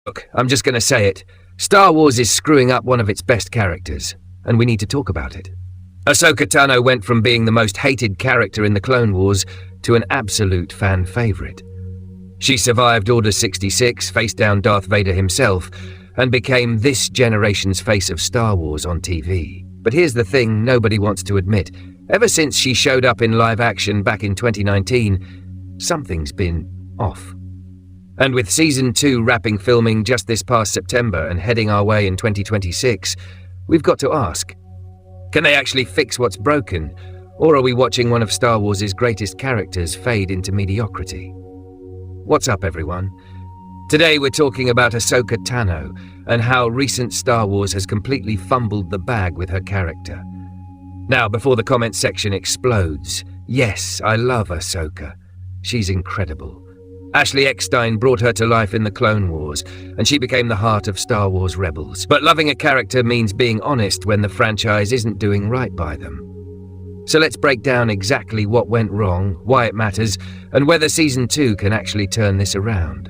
Look, I'm just going to say it. Star Wars is screwing up one of its best characters, and we need to talk about it. Ahsoka Tano went from being the most hated character in the Clone Wars to an absolute fan favorite. She survived Order 66, faced down Darth Vader himself, and became this generation's face of Star Wars on TV. But here's the thing nobody wants to admit. Ever since she showed up in live action back in 2019, something's been off. And with Season 2 wrapping filming just this past September and heading our way in 2026, we've got to ask, can they actually fix what's broken, or are we watching one of Star Wars' greatest characters fade into mediocrity? What's up, everyone? Today we're talking about Ahsoka Tano and how recent Star Wars has completely fumbled the bag with her character. Now, before the comment section explodes, yes, I love Ahsoka. She's incredible. Ashley Eckstein brought her to life in the Clone Wars, and she became the heart of Star Wars Rebels. But loving a character means being honest when the franchise isn't doing right by them. So let's break down exactly what went wrong, why it matters, and whether Season 2 can actually turn this around.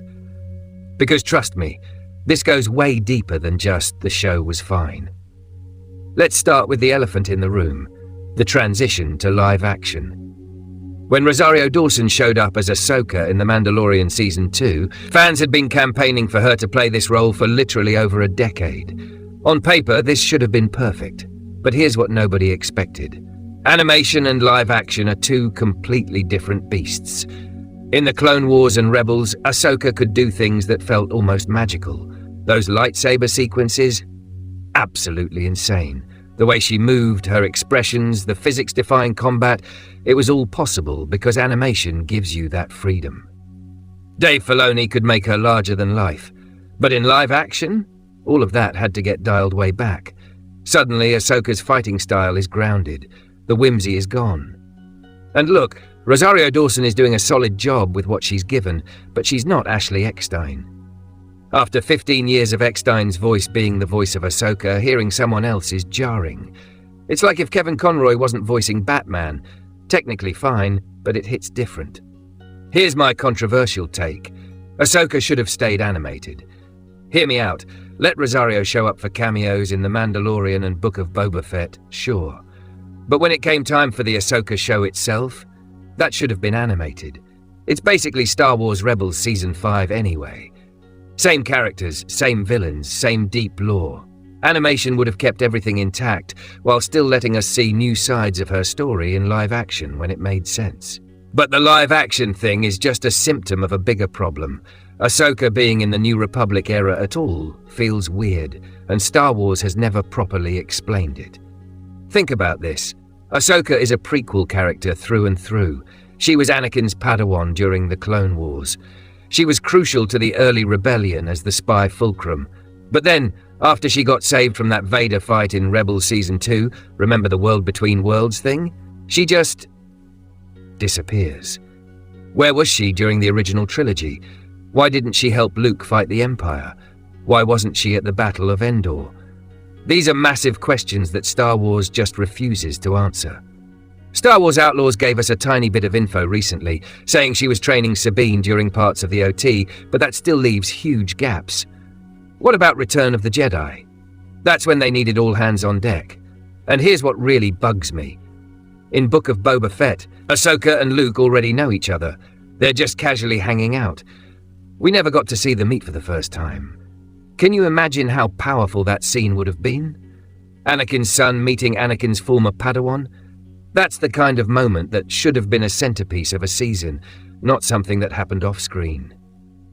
Because trust me, this goes way deeper than just the show was fine. Let's start with the elephant in the room, the transition to live action. When Rosario Dawson showed up as Ahsoka in The Mandalorian Season 2, fans had been campaigning for her to play this role for literally over a decade. On paper, this should have been perfect. But here's what nobody expected. Animation and live action are two completely different beasts. In the Clone Wars and Rebels, Ahsoka could do things that felt almost magical. Those lightsaber sequences? Absolutely insane. The way she moved, her expressions, the physics-defying combat, it was all possible because animation gives you that freedom. Dave Filoni could make her larger than life, but in live action, all of that had to get dialed way back. Suddenly, Ahsoka's fighting style is grounded. The whimsy is gone. And look, Rosario Dawson is doing a solid job with what she's given, but she's not Ashley Eckstein. After 15 years of Eckstein's voice being the voice of Ahsoka, hearing someone else is jarring. It's like if Kevin Conroy wasn't voicing Batman. Technically fine, but it hits different. Here's my controversial take. Ahsoka should have stayed animated. Hear me out. Let Rosario show up for cameos in The Mandalorian and Book of Boba Fett, sure. But when it came time for the Ahsoka show itself, that should have been animated. It's basically Star Wars Rebels Season 5 anyway. Same characters, same villains, same deep lore. Animation would have kept everything intact, while still letting us see new sides of her story in live action when it made sense. But the live action thing is just a symptom of a bigger problem. Ahsoka being in the New Republic era at all feels weird, and Star Wars has never properly explained it. Think about this. Ahsoka is a prequel character through and through. She was Anakin's Padawan during the Clone Wars. She was crucial to the early rebellion as the spy fulcrum. But then, after she got saved from that Vader fight in Rebels Season 2, remember the World Between Worlds thing? She just disappears. Where was she during the original trilogy? Why didn't she help Luke fight the Empire? Why wasn't she at the Battle of Endor? These are massive questions that Star Wars just refuses to answer. Star Wars Outlaws gave us a tiny bit of info recently, saying she was training Sabine during parts of the OT, but that still leaves huge gaps. What about Return of the Jedi? That's when they needed all hands on deck. And here's what really bugs me. In Book of Boba Fett, Ahsoka and Luke already know each other. They're just casually hanging out. We never got to see them meet for the first time. Can you imagine how powerful that scene would have been? Anakin's son meeting Anakin's former Padawan? That's the kind of moment that should have been a centerpiece of a season, not something that happened off-screen.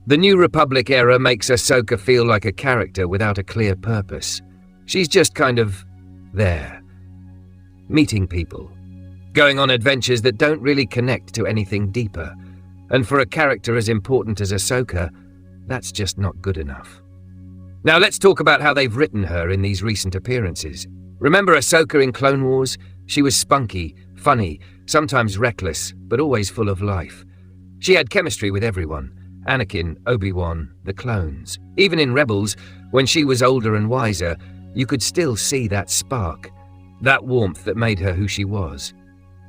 The New Republic era makes Ahsoka feel like a character without a clear purpose. She's just kind of there, meeting people, going on adventures that don't really connect to anything deeper. And for a character as important as Ahsoka, that's just not good enough. Now let's talk about how they've written her in these recent appearances. Remember Ahsoka in Clone Wars? She was spunky, funny, sometimes reckless, but always full of life. She had chemistry with everyone. Anakin, Obi-Wan, the clones. Even in Rebels, when she was older and wiser, you could still see that spark, that warmth that made her who she was.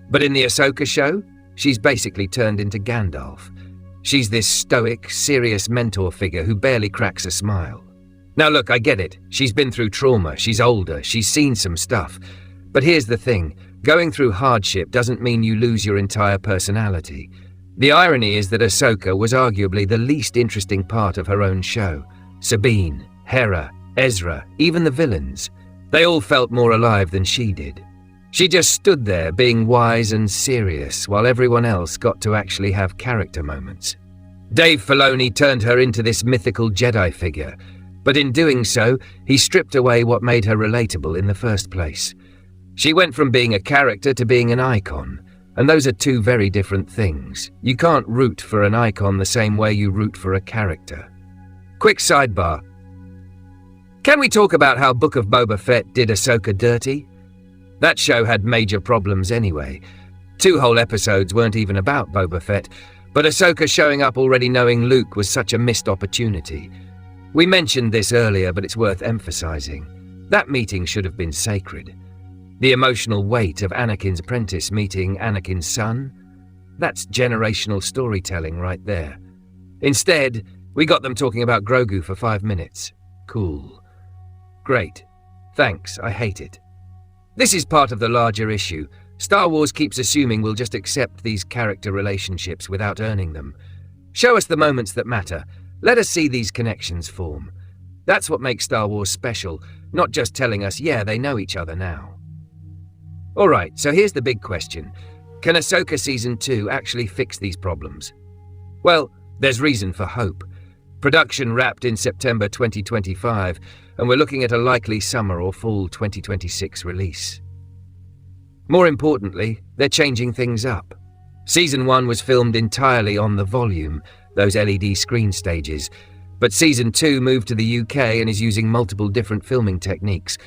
But in the Ahsoka show, she's basically turned into Gandalf. She's this stoic, serious mentor figure who barely cracks a smile. Now look, I get it. She's been through trauma, she's older, she's seen some stuff. But here's the thing, going through hardship doesn't mean you lose your entire personality. The irony is that Ahsoka was arguably the least interesting part of her own show. Sabine, Hera, Ezra, even the villains. They all felt more alive than she did. She just stood there being wise and serious while everyone else got to actually have character moments. Dave Filoni turned her into this mythical Jedi figure, but in doing so, he stripped away what made her relatable in the first place. She went from being a character to being an icon, and those are two very different things. You can't root for an icon the same way you root for a character. Quick sidebar. Can we talk about how Book of Boba Fett did Ahsoka dirty? That show had major problems anyway. 2 whole episodes weren't even about Boba Fett, but Ahsoka showing up already knowing Luke was such a missed opportunity. We mentioned this earlier, but it's worth emphasizing. That meeting should have been sacred. The emotional weight of Anakin's apprentice meeting Anakin's son? That's generational storytelling right there. Instead, we got them talking about Grogu for 5 minutes. Cool. Great. Thanks, I hate it. This is part of the larger issue. Star Wars keeps assuming we'll just accept these character relationships without earning them. Show us the moments that matter. Let us see these connections form. That's what makes Star Wars special, not just telling us, yeah, they know each other now. Alright, so here's the big question. Can Ahsoka Season 2 actually fix these problems? Well, there's reason for hope. Production wrapped in September 2025, and we're looking at a likely summer or fall 2026 release. More importantly, they're changing things up. Season 1 was filmed entirely on the volume, those LED screen stages, but Season 2 moved to the UK and is using multiple different filming techniques.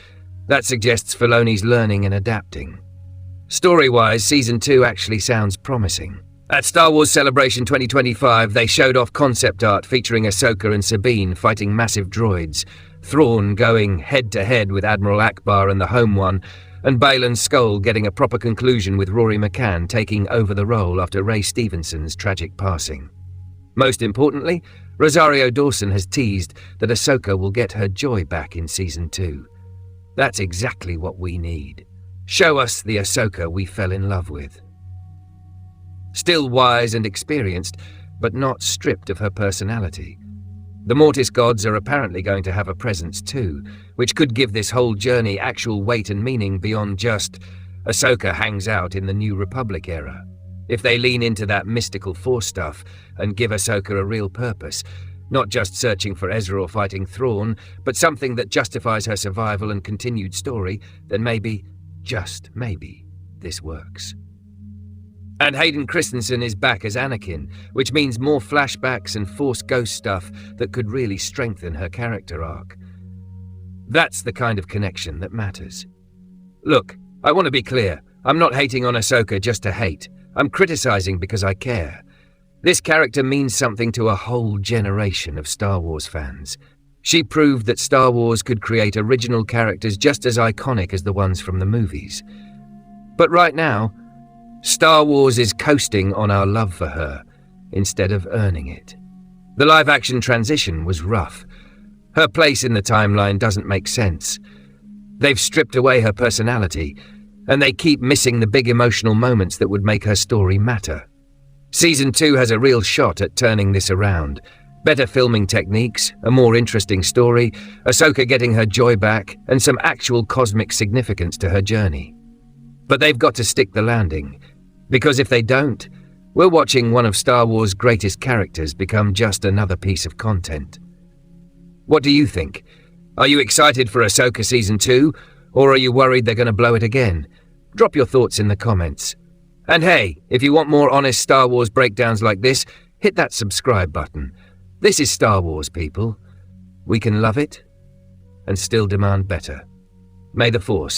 That suggests Filoni's learning and adapting. Story-wise, Season 2 actually sounds promising. At Star Wars Celebration 2025, they showed off concept art featuring Ahsoka and Sabine fighting massive droids, Thrawn going head-to-head with Admiral Akbar and the Home One, and Baylan Skoll getting a proper conclusion with Rory McCann taking over the role after Ray Stevenson's tragic passing. Most importantly, Rosario Dawson has teased that Ahsoka will get her joy back in Season 2. That's exactly what we need. Show us the Ahsoka we fell in love with. Still wise and experienced, but not stripped of her personality. The Mortis gods are apparently going to have a presence too, which could give this whole journey actual weight and meaning beyond just Ahsoka hangs out in the New Republic era. If they lean into that mystical Force stuff and give Ahsoka a real purpose, not just searching for Ezra or fighting Thrawn, but something that justifies her survival and continued story, then maybe, just maybe, this works. And Hayden Christensen is back as Anakin, which means more flashbacks and Force ghost stuff that could really strengthen her character arc. That's the kind of connection that matters. Look, I want to be clear. I'm not hating on Ahsoka just to hate. I'm criticizing because I care. This character means something to a whole generation of Star Wars fans. She proved that Star Wars could create original characters just as iconic as the ones from the movies. But right now, Star Wars is coasting on our love for her, instead of earning it. The live-action transition was rough. Her place in the timeline doesn't make sense. They've stripped away her personality, and they keep missing the big emotional moments that would make her story matter. Season 2 has a real shot at turning this around. Better filming techniques, a more interesting story, Ahsoka getting her joy back, and some actual cosmic significance to her journey. But they've got to stick the landing, because if they don't, we're watching one of Star Wars' greatest characters become just another piece of content. What do you think? Are you excited for Ahsoka Season 2, or are you worried they're going to blow it again? Drop your thoughts in the comments. And hey, if you want more honest Star Wars breakdowns like this, hit that subscribe button. This is Star Wars, people. We can love it and still demand better. May the Force